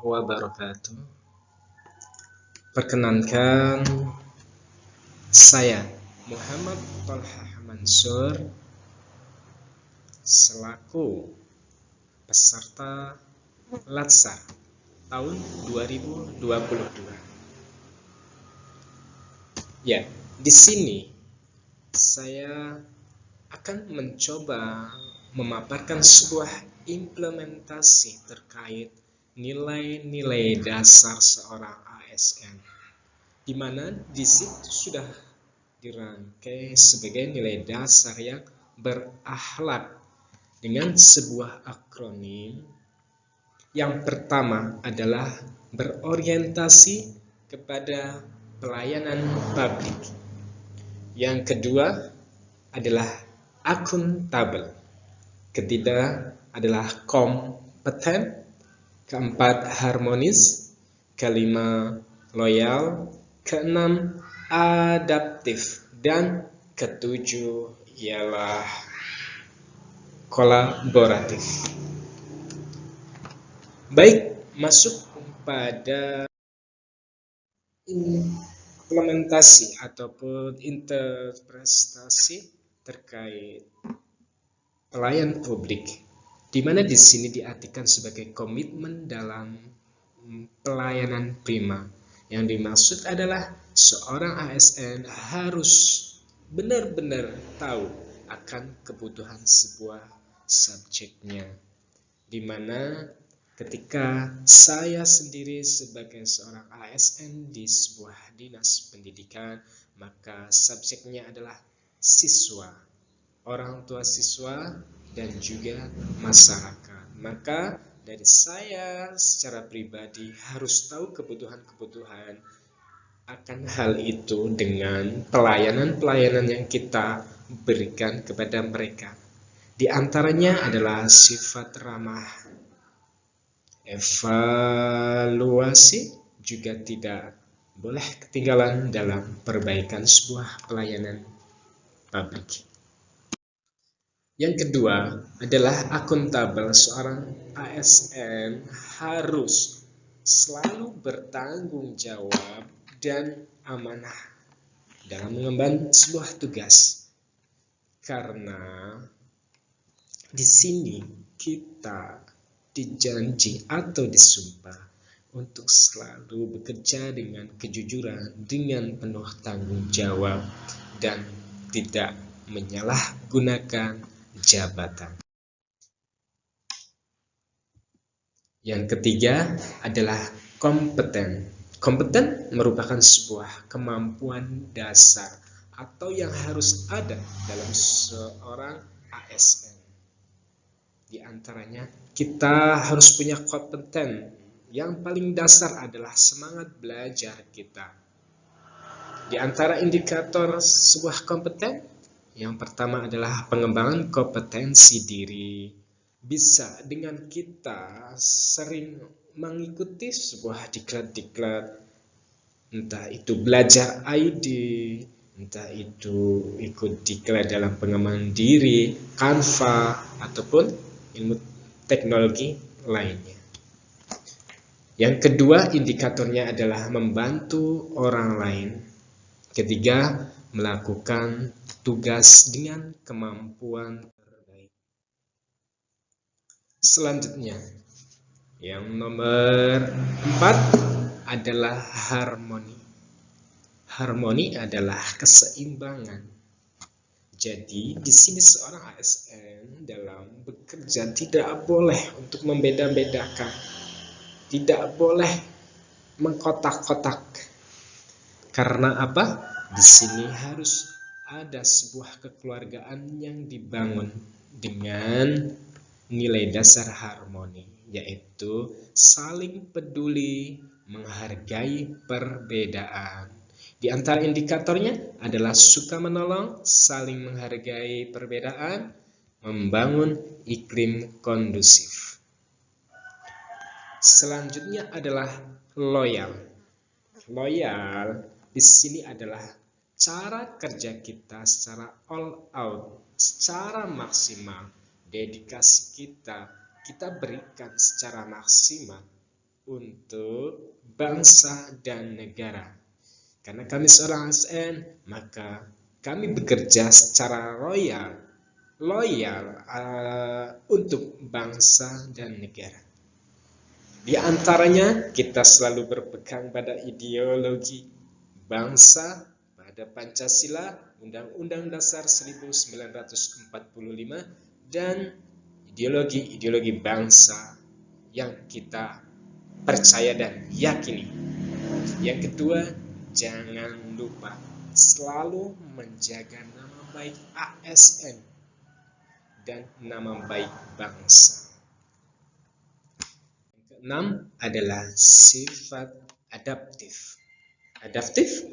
wabarakatuh. Perkenankan, saya Muhammad Tolha Mansur selaku peserta Latsar tahun 2022. Ya, di sini saya akan mencoba memaparkan sebuah implementasi terkait nilai-nilai dasar seorang ASN, di mana di situ sudah dirangkai sebagai nilai dasar yang berakhlak dengan sebuah akronim. Yang pertama adalah berorientasi kepada pelayanan publik. Yang kedua adalah akuntabel. Ketiga adalah kompeten. Keempat, harmonis. Kelima, loyal. Keenam, adaptif. Dan ketujuh ialah kolaboratif. Baik, masuk pada implementasi ataupun interpretasi terkait pelayan publik, di mana di sini diartikan sebagai komitmen dalam pelayanan prima. Yang dimaksud adalah seorang ASN harus benar-benar tahu akan kebutuhan sebuah subjeknya, di mana ketika saya sendiri sebagai seorang ASN di sebuah dinas pendidikan, maka subjeknya adalah siswa, orang tua siswa, dan juga masyarakat. Maka dari saya secara pribadi harus tahu kebutuhan-kebutuhan akan hal itu dengan pelayanan-pelayanan yang kita berikan kepada mereka. Di antaranya adalah sifat ramah. Evaluasi juga tidak boleh ketinggalan dalam perbaikan sebuah pelayanan publik. Yang kedua adalah akuntabel. Seorang ASN harus selalu bertanggung jawab dan amanah dalam mengemban sebuah tugas. Karena di sini kita dijanji atau disumpah untuk selalu bekerja dengan kejujuran, dengan penuh tanggung jawab, dan tidak menyalahgunakan jabatan. Yang ketiga adalah kompeten. Kompeten merupakan sebuah kemampuan dasar atau yang harus ada dalam seorang ASN. Di antaranya kita harus punya kompeten. Yang paling dasar adalah semangat belajar kita. Di antara indikator sebuah kompeten, yang pertama adalah pengembangan kompetensi diri. Bisa dengan kita sering mengikuti sebuah diklat-diklat, entah itu belajar ID, entah itu ikut diklat dalam pengembangan diri, Canva, ataupun ilmu teknologi lainnya. Yang kedua indikatornya adalah membantu orang lain. Ketiga, melakukan tugas dengan kemampuan terbaik. Selanjutnya, yang nomor 4 adalah harmoni. Harmoni adalah keseimbangan. Jadi di sini seorang ASN dalam bekerja tidak boleh untuk membeda-bedakan, tidak boleh mengkotak-kotak. Karena apa? Di sini harus ada sebuah kekeluargaan yang dibangun dengan nilai dasar harmoni, yaitu saling peduli, menghargai perbedaan. Di antara indikatornya adalah suka menolong, saling menghargai perbedaan, membangun iklim kondusif. Selanjutnya adalah loyal. Loyal di sini adalah cara kerja kita secara all out, secara maksimal. Dedikasi kita berikan secara maksimal untuk bangsa dan negara. Karena kami seorang ASN, maka kami bekerja secara loyal untuk bangsa dan negara. Di antaranya kita selalu berpegang pada ideologi bangsa, pada Pancasila, Undang-Undang Dasar 1945, dan ideologi bangsa yang kita percaya dan yakini. Yang kedua, jangan lupa selalu menjaga nama baik ASN dan nama baik bangsa. Yang keenam adalah sifat adaptif. Adaptif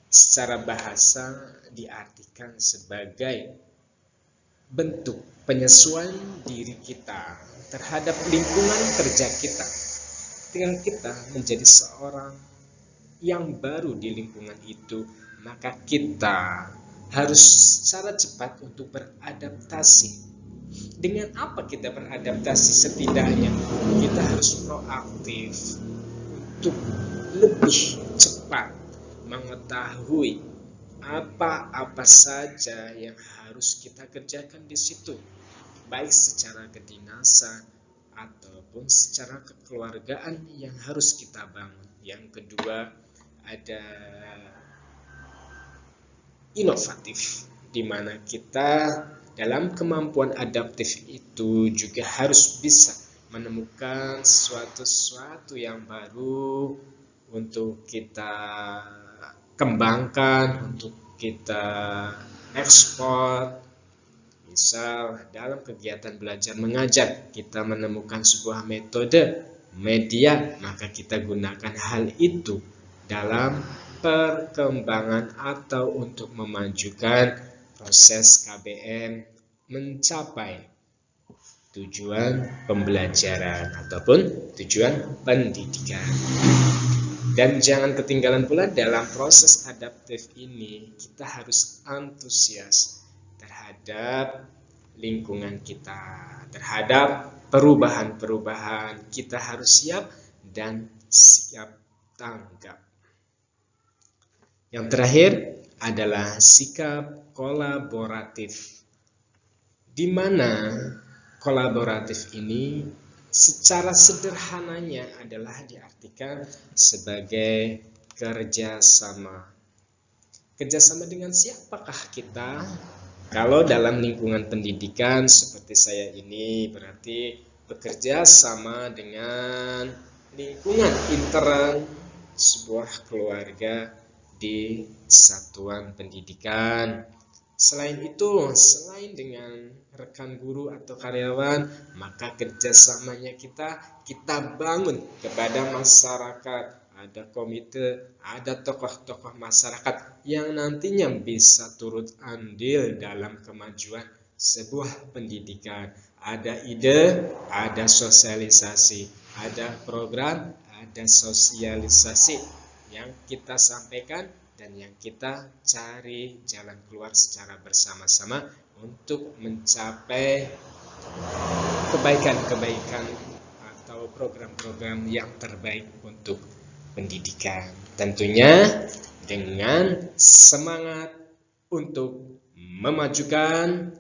secara bahasa diartikan sebagai bentuk penyesuaian diri kita terhadap lingkungan kerja kita. Dengan kita menjadi seorang yang baru di lingkungan itu, maka kita harus secara cepat untuk beradaptasi. Dengan apa kita beradaptasi? Setidaknya kita harus proaktif untuk lebih cepat mengetahui apa saja yang harus kita kerjakan di situ, baik secara kedinasan ataupun secara kekeluargaan yang harus kita bangun. Yang kedua, ada inovatif, di mana kita dalam kemampuan adaptif itu juga harus bisa menemukan sesuatu yang baru untuk kita kembangkan, untuk kita ekspor. Misal dalam kegiatan belajar mengajar, kita menemukan sebuah metode media, maka kita gunakan hal itu dalam perkembangan atau untuk memajukan proses KBM mencapai tujuan pembelajaran ataupun tujuan pendidikan. Dan jangan ketinggalan pula dalam proses adaptif ini, kita harus antusias terhadap lingkungan kita, terhadap perubahan-perubahan. Kita harus siap dan siap tanggap. Yang terakhir adalah sikap kolaboratif, di mana kolaboratif ini secara sederhananya adalah diartikan sebagai kerjasama. Kerjasama dengan siapakah kita? Kalau dalam lingkungan pendidikan seperti saya ini, berarti bekerja sama dengan lingkungan intern sebuah keluarga di satuan pendidikan. Selain itu, selain dengan rekan guru atau karyawan, maka kerjasamanya kita bangun kepada masyarakat. Ada komite, ada tokoh-tokoh masyarakat yang nantinya bisa turut andil dalam kemajuan sebuah pendidikan. Ada ide, ada sosialisasi, ada program, ada sosialisasi yang kita sampaikan dan yang kita cari jalan keluar secara bersama-sama untuk mencapai kebaikan-kebaikan atau program-program yang terbaik untuk pendidikan. Tentunya dengan semangat untuk memajukan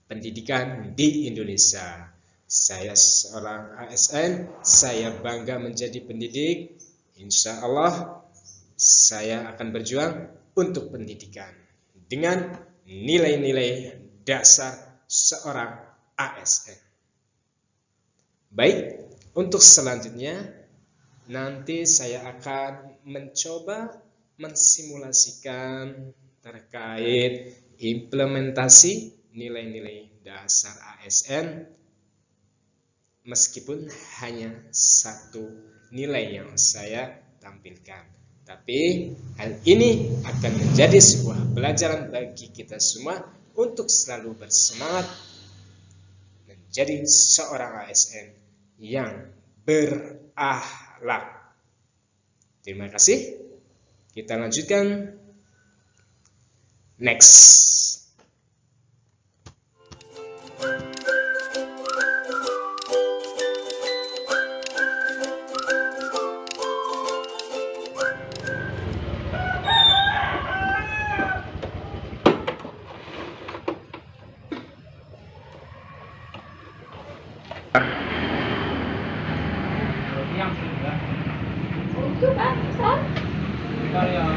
pendidikan di Indonesia. Saya seorang ASN, saya bangga menjadi pendidik. Insya Allah saya akan berjuang untuk pendidikan dengan nilai-nilai dasar seorang ASN. Baik, untuk selanjutnya nanti saya akan mencoba mensimulasikan terkait implementasi nilai-nilai dasar ASN, meskipun hanya satu nilai yang saya tampilkan. Tapi hal ini akan menjadi sebuah pelajaran bagi kita semua untuk selalu bersemangat menjadi seorang ASN yang berakhlak. Terima kasih. Kita lanjutkan next. Bentar ya.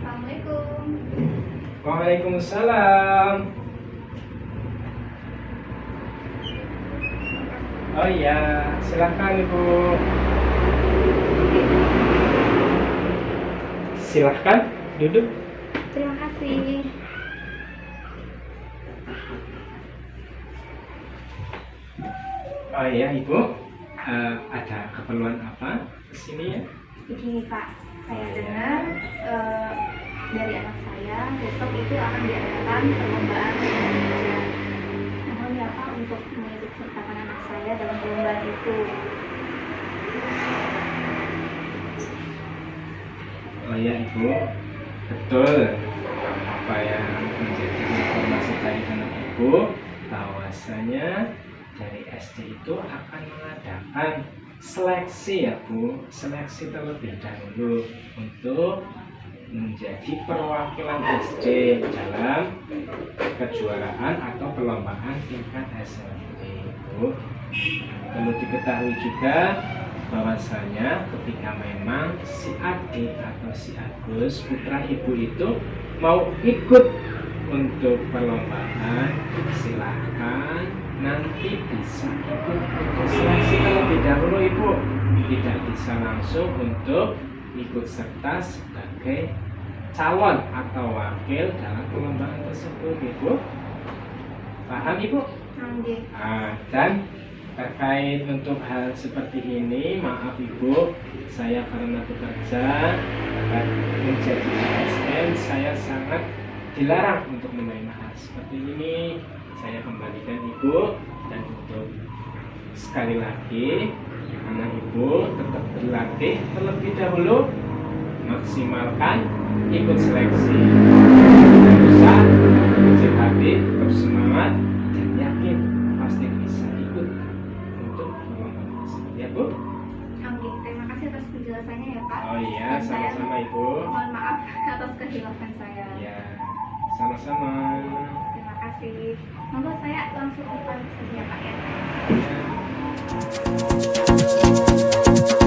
Assalamualaikum. Waalaikumsalam. Oh iya, silakan Ibu. Silahkan duduk. Terima kasih. Oh iya Ibu, ada keperluan apa di sini ya? Begini Pak, saya dengar dari anak saya besok itu akan diadakan perlombaan remaja. Namun ya Pak, untuk mengikut sertakan anak saya dalam perlombaan itu. Oh iya Ibu, betul apa yang menjadi informasi dari anak Ibu, bahwasanya dari SD itu akan mengadakan seleksi ya Bu, seleksi terlebih dahulu untuk menjadi perwakilan SD dalam kejuaraan atau perlombaan tingkat SMP Bu. Perlu diketahui juga bahwasanya ketika memang si Adi atau si Agus putra Ibu itu mau ikut untuk perlombaan, silahkan nanti bisa ikut untuk seleksi terlebih dahulu Ibu, tidak bisa langsung untuk ikut serta sebagai calon atau wakil dalam perlombaan tersebut Ibu. Paham Ibu? Oke. Dan terkait untuk hal seperti ini, maaf Ibu, saya karena bekerja dan menjadi ASN, saya sangat dilarang untuk menerima hal seperti ini. Saya kembalikan Ibu, dan untuk sekali lagi anak Ibu tetap berlatih terlebih dahulu, maksimalkan ikut seleksi, tidak usah kecil hati, tetap semangat dan yakin pasti bisa ikut untuk perlombaan tersebut ya Bu. Oke, terima kasih atas penjelasannya ya Pak. Oh iya, Dan saya sama-sama Ibu. mohon maaf atas kehilafan saya. Ya, sama-sama. Terima kasih. Monggo saya langsung ke saja Pak ya. Ya.